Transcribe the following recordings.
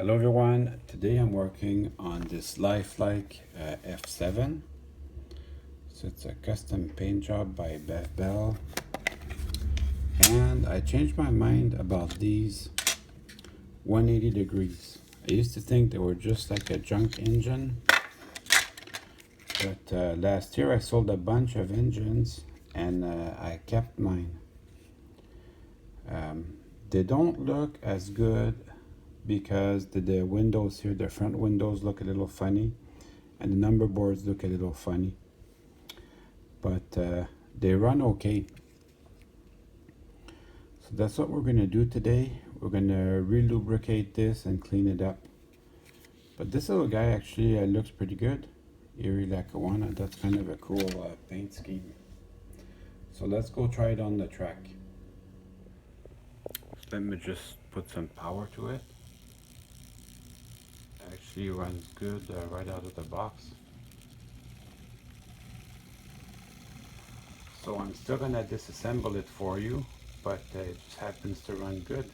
Hello everyone, today I'm working on this Life-Like F7. So it's a custom paint job by Bev Bell. And I changed my mind about these 180 degrees. I used to think they were just like a junk engine. But last year I sold a bunch of engines and I kept mine. They don't look as good because the windows here, the front windows look a little funny and the number boards look a little funny, but they run okay. So that's what we're going to do today. We're going to re-lubricate this and clean it up. But this little guy actually looks pretty good. Erie Lackawanna, that's kind of a cool paint scheme. So let's go try it on the track. Let me just put some power to it. Actually runs good right out of the box. So I'm still gonna disassemble it for you, but it just happens to run good.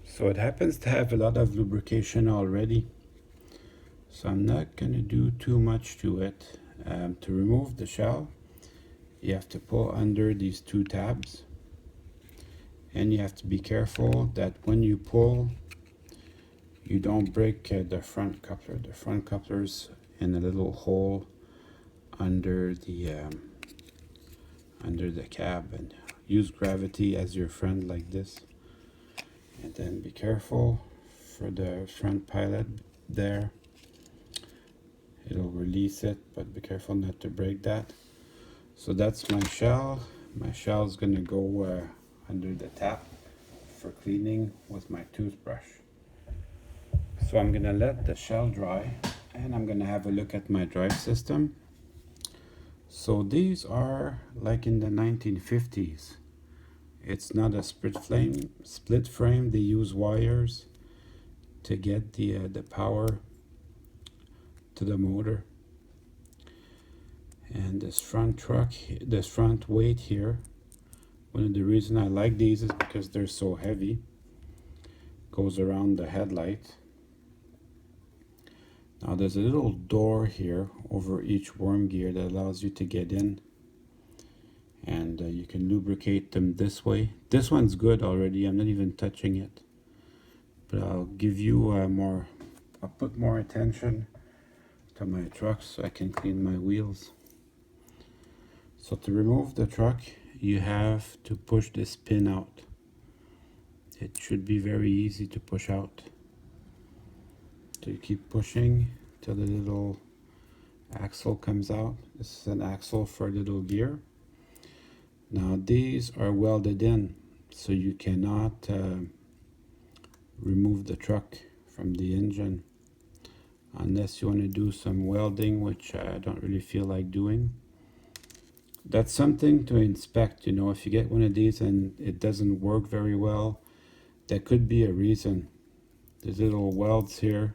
So it happens to have a lot of lubrication already. So I'm not gonna do too much to it. To remove the shell, you have to pull under these two tabs. And you have to be careful that when you pull, you don't break the front coupler. The front coupler's in a little hole under the cab, and use gravity as your friend like this. And then be careful for the front pilot there. It'll release it, but be careful not to break that. So that's my shell. My shell is gonna go under the tap for cleaning with my toothbrush. So I'm gonna let the shell dry and I'm gonna have a look at my drive system. So these are like in the 1950s. It's not a split frame. They use wires to get the power to the motor. And this front weight here, one of the reasons I like these is because they're so heavy. Goes around the headlight. Now there's a little door here over each worm gear that allows you to get in, and you can lubricate them this way. This one's good already, I'm not even touching it, but I'll give you I'll put more attention to my truck so I can clean my wheels. So to remove the truck, you have to push this pin out. It should be very easy to push out. So you keep pushing till the little axle comes out. This is an axle for a little gear. Now these are welded in, so you cannot remove the truck from the engine unless you want to do some welding, which I don't really feel like doing. That's something to inspect. You know, if you get one of these and it doesn't work very well, that could be a reason. There's little welds here.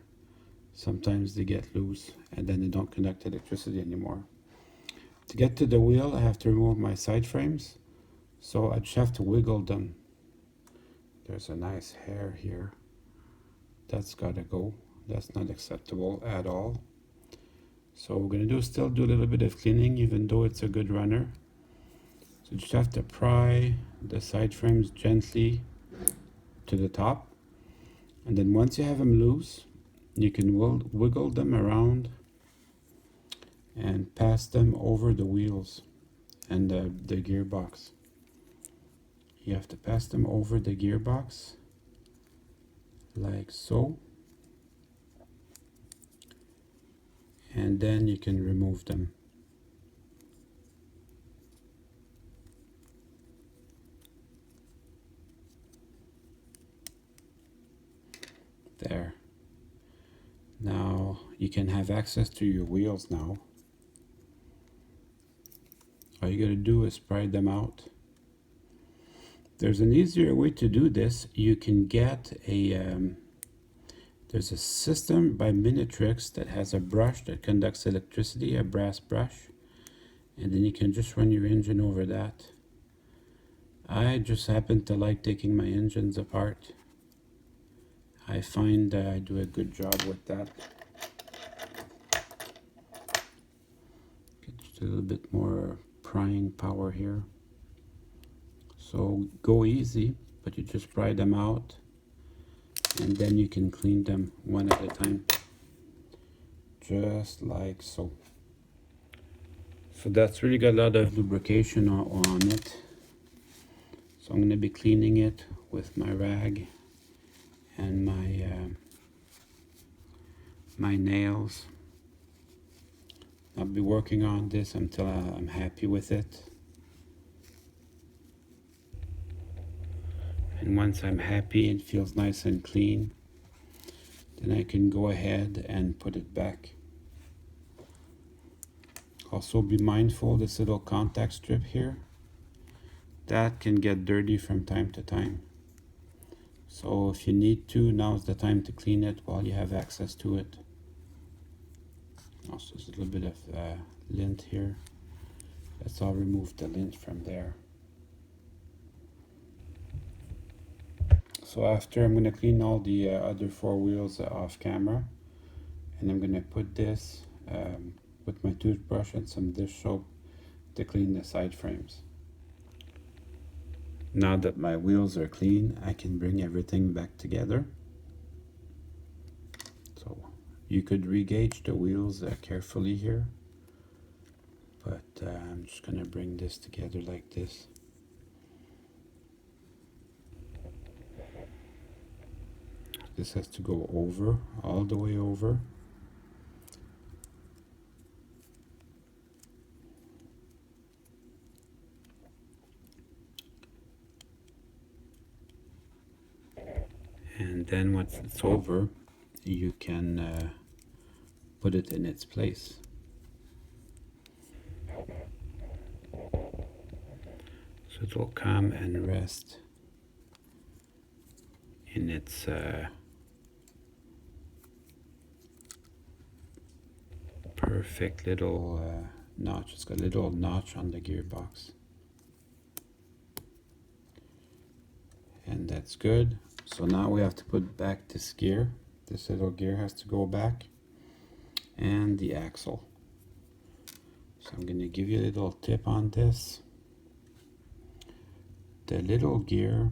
Sometimes they get loose and then they don't conduct electricity anymore. To get to the wheel, I have to remove my side frames. So I just have to wiggle them. There's a nice hair here. That's gotta go. That's not acceptable at all. So we're gonna still do a little bit of cleaning, even though it's a good runner. So you just have to pry the side frames gently to the top. And then once you have them loose, you can wiggle them around and pass them over the wheels and the gearbox. You have to pass them over the gearbox like so, and then you can remove them. There. Now you can have access to your wheels now. All you gotta do is pry them out. There's an easier way to do this. You can get there's a system by Minitrix that has a brush that conducts electricity, a brass brush, and then you can just run your engine over that. I just happen to like taking my engines apart. I find I do a good job with that. Get just a little bit more prying power here. So go easy, but you just pry them out, and then you can clean them one at a time, just like so. So that's really got a lot of lubrication on it. So I'm going to be cleaning it with my rag and my nails. I'll be working on this until I'm happy with it. And once I'm happy, it feels nice and clean, then I can go ahead and put it back. Also be mindful, this little contact strip here, that can get dirty from time to time. So if you need to, now's the time to clean it while you have access to it. Also, there's a little bit of lint here. Let's all remove the lint from there. So after, I'm going to clean all the other four wheels off camera, and I'm going to put this with my toothbrush and some dish soap to clean the side frames. Now that my wheels are clean, I can bring everything back together. So you could re-gauge the wheels carefully here, but I'm just going to bring this together like this. This has to go over, all the way over. And then once it's over, you can put it in its place. So it will come and rest in its perfect little notch. It's got a little notch on the gearbox. And that's good. So now we have to put back this gear. This little gear has to go back. And the axle. So I'm going to give you a little tip on this. The little gear,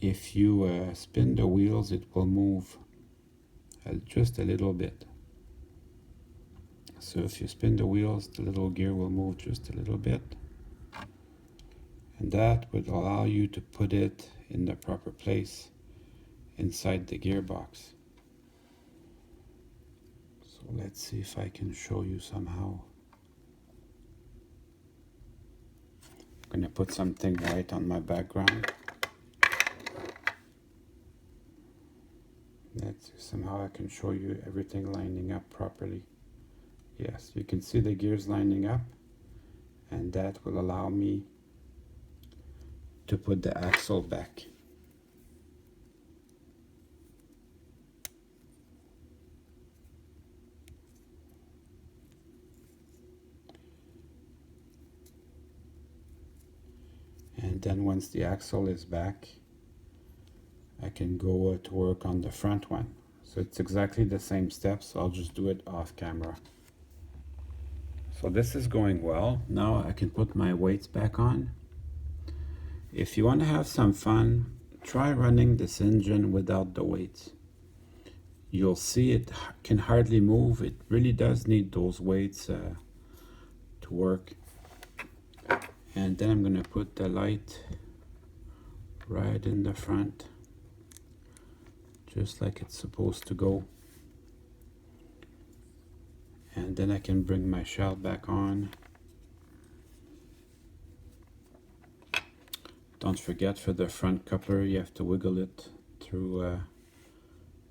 if you spin the wheels, it will move just a little bit. So if you spin the wheels, the little gear will move just a little bit. And that would allow you to put it in the proper place inside the gearbox. So let's see if I can show you somehow. I'm going to put something white on my background. Let's see, somehow I can show you everything lining up properly. Yes, you can see the gears lining up, and that will allow me to put the axle back. And then once the axle is back, I can go to work on the front one. So it's exactly the same steps, I'll just do it off camera. So this is going well. Now I can put my weights back on. If you want to have some fun, try running this engine without the weights. You'll see it can hardly move. It really does need those weights to work. And then I'm going to put the light right in the front, just like it's supposed to go. And then I can bring my shell back on. Don't forget, for the front coupler, you have to wiggle it through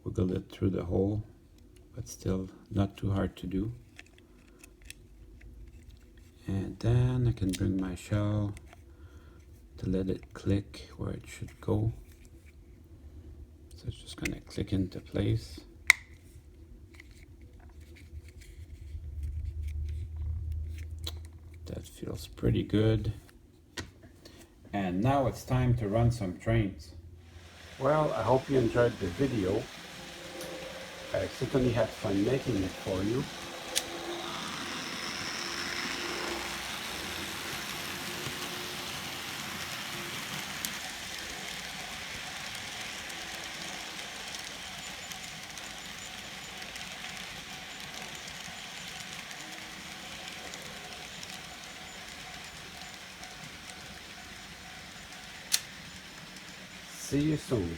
the hole, but still not too hard to do. And then I can bring my shell to let it click where it should go. So it's just going to click into place. That feels pretty good. And now it's time to run some trains. Well, I hope you enjoyed the video. I certainly had fun making it for you. See you soon.